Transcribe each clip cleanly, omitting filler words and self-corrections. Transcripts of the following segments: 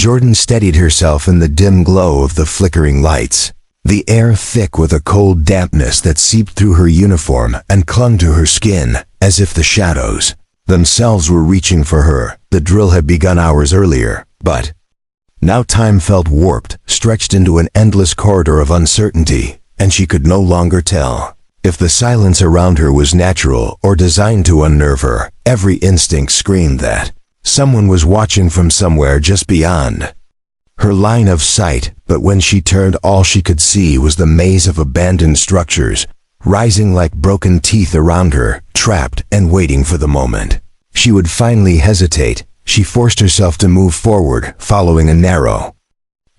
Jordan steadied herself in the dim glow of the flickering lights, the air thick with a cold dampness that seeped through her uniform and clung to her skin, as if the shadows themselves were reaching for her. The drill had begun hours earlier, but now time felt warped, stretched into an endless corridor of uncertainty, and she could no longer tell if the silence around her was natural or designed to unnerve her. Every instinct screamed that someone was watching from somewhere just beyond her line of sight, but when she turned, all she could see was the maze of abandoned structures, rising like broken teeth around her, trapped and waiting for the moment she would finally hesitate. She forced herself to move forward, following a narrow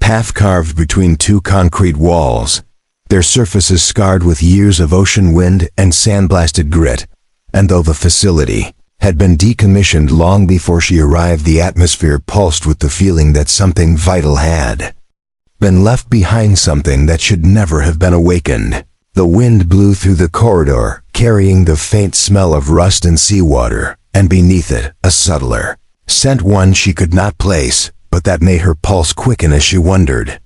path carved between two concrete walls, their surfaces scarred with years of ocean wind and sandblasted grit. And though the facility had been decommissioned long before she arrived, the atmosphere pulsed with the feeling that something vital had been left behind, something that should never have been awakened. The wind blew through the corridor, carrying the faint smell of rust and seawater, and beneath it, a subtler scent, one she could not place, but that made her pulse quicken as she wondered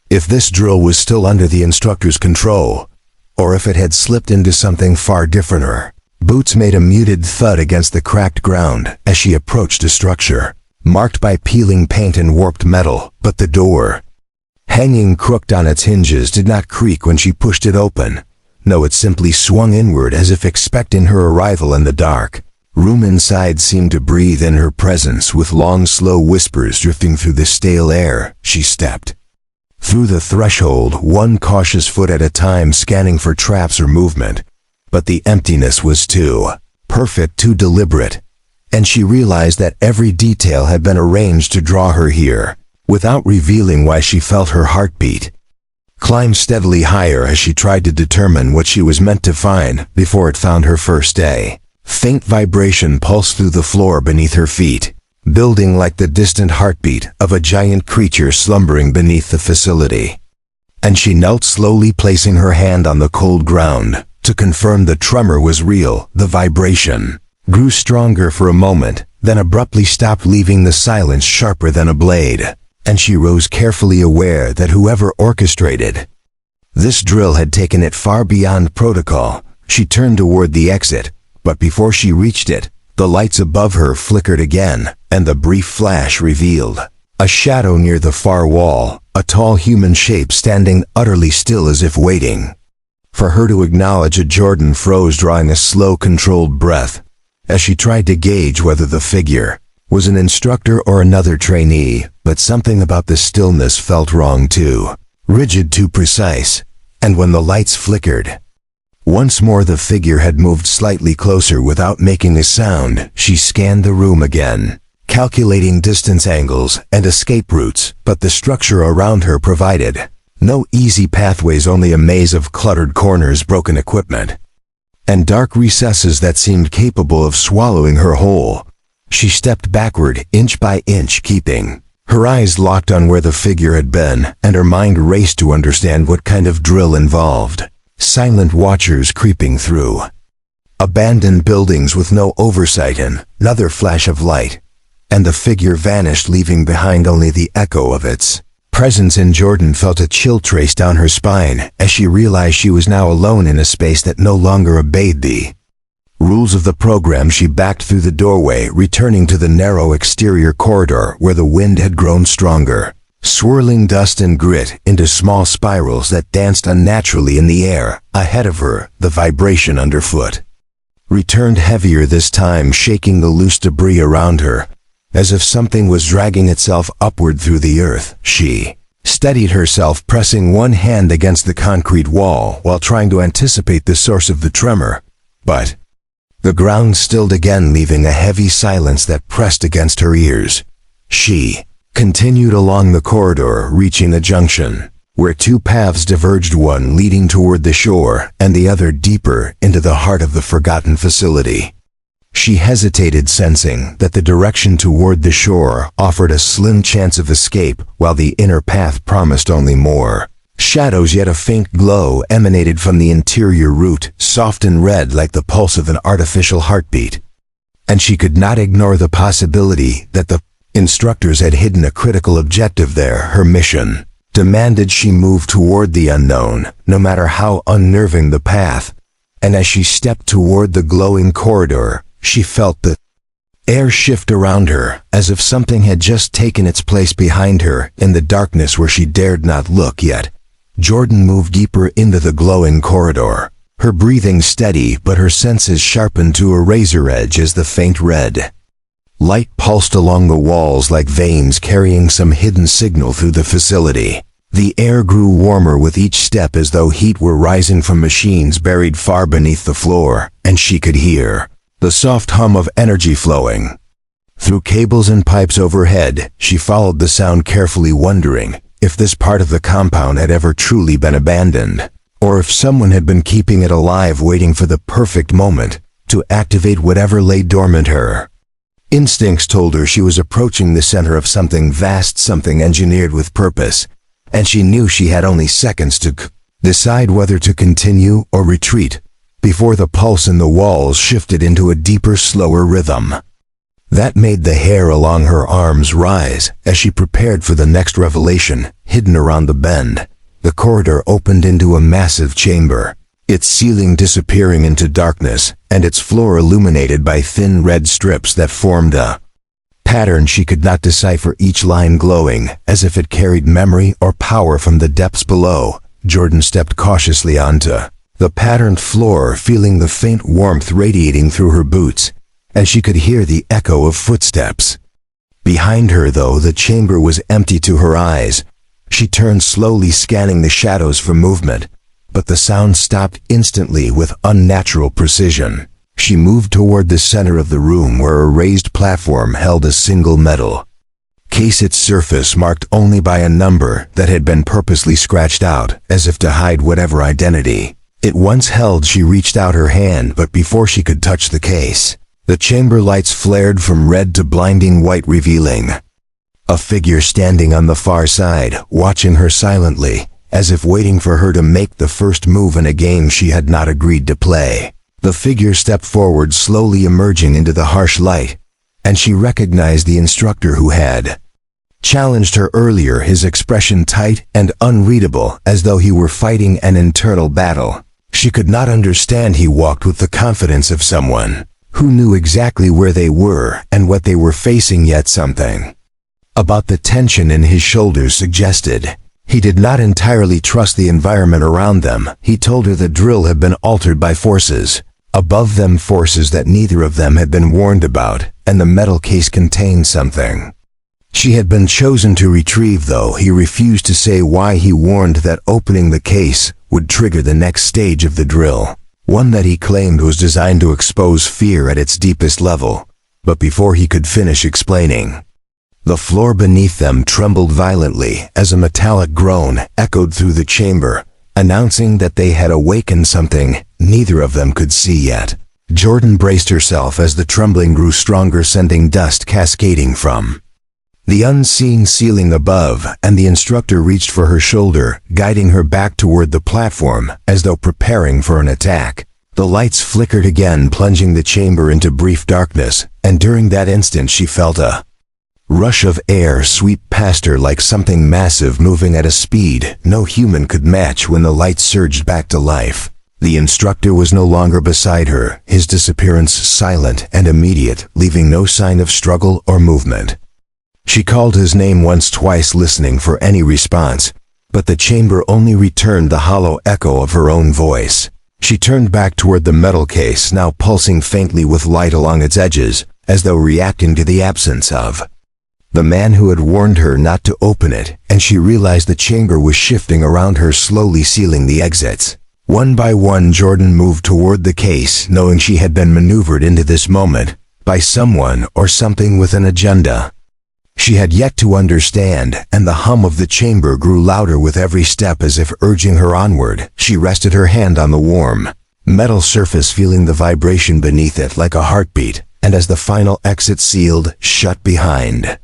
if this drill was still under the instructor's control, or if it had slipped into something far different. Her boots made a muted thud against the cracked ground as she approached a structure marked by peeling paint and warped metal, but the door, hanging crooked on its hinges, did not creak when she pushed it open. No, it simply swung inward as if expecting her arrival, in the dark room inside seemed to breathe in her presence, with long, slow whispers drifting through the stale air. She stepped through the threshold, one cautious foot at a time, scanning for traps or movement. But the emptiness was too perfect, too deliberate, and she realized that every detail had been arranged to draw her here, without revealing why. She felt her heartbeat climb steadily higher as she tried to determine what she was meant to find before it found her first day. Faint vibration pulsed through the floor beneath her feet, building like the distant heartbeat of a giant creature slumbering beneath the facility. And she knelt slowly, placing her hand on the cold ground to confirm the tremor was real. The vibration grew stronger for a moment, then abruptly stopped, leaving the silence sharper than a blade. And she rose carefully, aware that whoever orchestrated this drill had taken it far beyond protocol. She turned toward the exit, but before she reached it, the lights above her flickered again, and the brief flash revealed a shadow near the far wall, a tall human shape standing utterly still, as if waiting for her to acknowledge it. Jordan froze, drawing a slow, controlled breath as she tried to gauge whether the figure was an instructor or another trainee, but something about the stillness felt wrong, too rigid, too precise. And when the lights flickered once more, the figure had moved slightly closer without making a sound. She scanned the room again, calculating distance, angles, and escape routes, but the structure around her provided no easy pathways, only a maze of cluttered corners, broken equipment, and dark recesses that seemed capable of swallowing her whole. She stepped backward, inch by inch, keeping her eyes locked on where the figure had been, and her mind raced to understand what kind of drill involved. Silent watchers creeping through abandoned buildings with no oversight, and another flash of light, and the figure vanished, leaving behind only the echo of its presence. And Jordan felt a chill trace down her spine as she realized she was now alone in a space that no longer obeyed the rules of the program. She backed through the doorway, returning to the narrow exterior corridor where the wind had grown stronger, swirling dust and grit into small spirals that danced unnaturally in the air. Ahead of her, the vibration underfoot returned, heavier this time, shaking the loose debris around her, as if something was dragging itself upward through the earth. She steadied herself, pressing one hand against the concrete wall while trying to anticipate the source of the tremor. But the ground stilled again, leaving a heavy silence that pressed against her ears. She continued along the corridor, reaching a junction where two paths diverged, one leading toward the shore and the other deeper into the heart of the forgotten facility. She hesitated, sensing that the direction toward the shore offered a slim chance of escape, while the inner path promised only more shadows. Yet a faint glow emanated from the interior route, soft and red like the pulse of an artificial heartbeat. And she could not ignore the possibility that the Instructors had hidden a critical objective there. Her mission demanded she move toward the unknown, no matter how unnerving the path. And as she stepped toward the glowing corridor, she felt the air shift around her, as if something had just taken its place behind her, in the darkness where she dared not look yet. Jordan moved deeper into the glowing corridor, her breathing steady but her senses sharpened to a razor edge as the faint red light pulsed along the walls like veins carrying some hidden signal through the facility. The air grew warmer with each step as though heat were rising from machines buried far beneath the floor, and she could hear the soft hum of energy flowing through cables and pipes overhead. She followed the sound carefully, wondering if this part of the compound had ever truly been abandoned, or if someone had been keeping it alive, waiting for the perfect moment to activate whatever lay dormant her. Instincts told her she was approaching the center of something vast, something engineered with purpose, and she knew she had only seconds to decide whether to continue or retreat before the pulse in the walls shifted into a deeper, slower rhythm that made the hair along her arms rise as she prepared for the next revelation. Hidden around the bend, the corridor opened into a massive chamber, its ceiling disappearing into darkness and its floor illuminated by thin red strips that formed a pattern she could not decipher, each line glowing as if it carried memory or power from the depths below. Jordan stepped cautiously onto the patterned floor, feeling the faint warmth radiating through her boots, and she could hear the echo of footsteps behind her. Though the chamber was empty to her eyes, she turned slowly, scanning the shadows for movement, but the sound stopped instantly with unnatural precision. She moved toward the center of the room, where a raised platform held a single metal case, its surface marked only by a number that had been purposely scratched out, as if to hide whatever identity it once held. She reached out her hand, but before she could touch the case, the chamber lights flared from red to blinding white, revealing a figure standing on the far side, watching her silently, as if waiting for her to make the first move in a game she had not agreed to play. The figure stepped forward, slowly emerging into the harsh light, and she recognized the instructor who had challenged her earlier, his expression tight and unreadable, as though he were fighting an internal battle. She could not understand. He walked with the confidence of someone who knew exactly where they were and what they were facing, yet something about the tension in his shoulders suggested he did not entirely trust the environment around them. He told her the drill had been altered by forces above them, forces that neither of them had been warned about, and the metal case contained something she had been chosen to retrieve. Though he refused to say why, he warned that opening the case would trigger the next stage of the drill, one that he claimed was designed to expose fear at its deepest level. But before he could finish explaining, the floor beneath them trembled violently as a metallic groan echoed through the chamber, announcing that they had awakened something neither of them could see yet. Jordan braced herself as the trembling grew stronger, sending dust cascading from the unseen ceiling above, and the instructor reached for her shoulder, guiding her back toward the platform as though preparing for an attack. The lights flickered again, plunging the chamber into brief darkness, and during that instant she felt a rush of air sweep past her like something massive moving at a speed no human could match. When the lights surged back to life, the instructor was no longer beside her, his disappearance silent and immediate, leaving no sign of struggle or movement. She called his name once, twice, listening for any response, but the chamber only returned the hollow echo of her own voice. She turned back toward the metal case, now pulsing faintly with light along its edges, as though reacting to the absence of the man who had warned her not to open it, and she realized the chamber was shifting around her, slowly sealing the exits. One by one, Jordan moved toward the case, knowing she had been maneuvered into this moment by someone or something with an agenda she had yet to understand, and the hum of the chamber grew louder with every step, as if urging her onward. She rested her hand on the warm metal surface, feeling the vibration beneath it like a heartbeat, and as the final exit sealed shut behind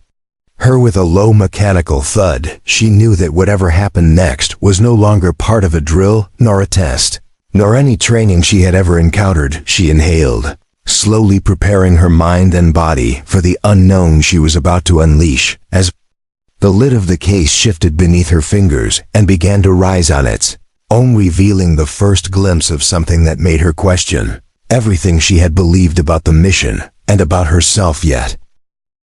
her with a low mechanical thud, she knew that whatever happened next was no longer part of a drill, nor a test, nor any training she had ever encountered. She inhaled slowly preparing her mind and body for the unknown she was about to unleash. As the lid of the case shifted beneath her fingers and began to rise on its own, revealing the first glimpse of something that made her question everything she had believed about the mission and about herself. Yet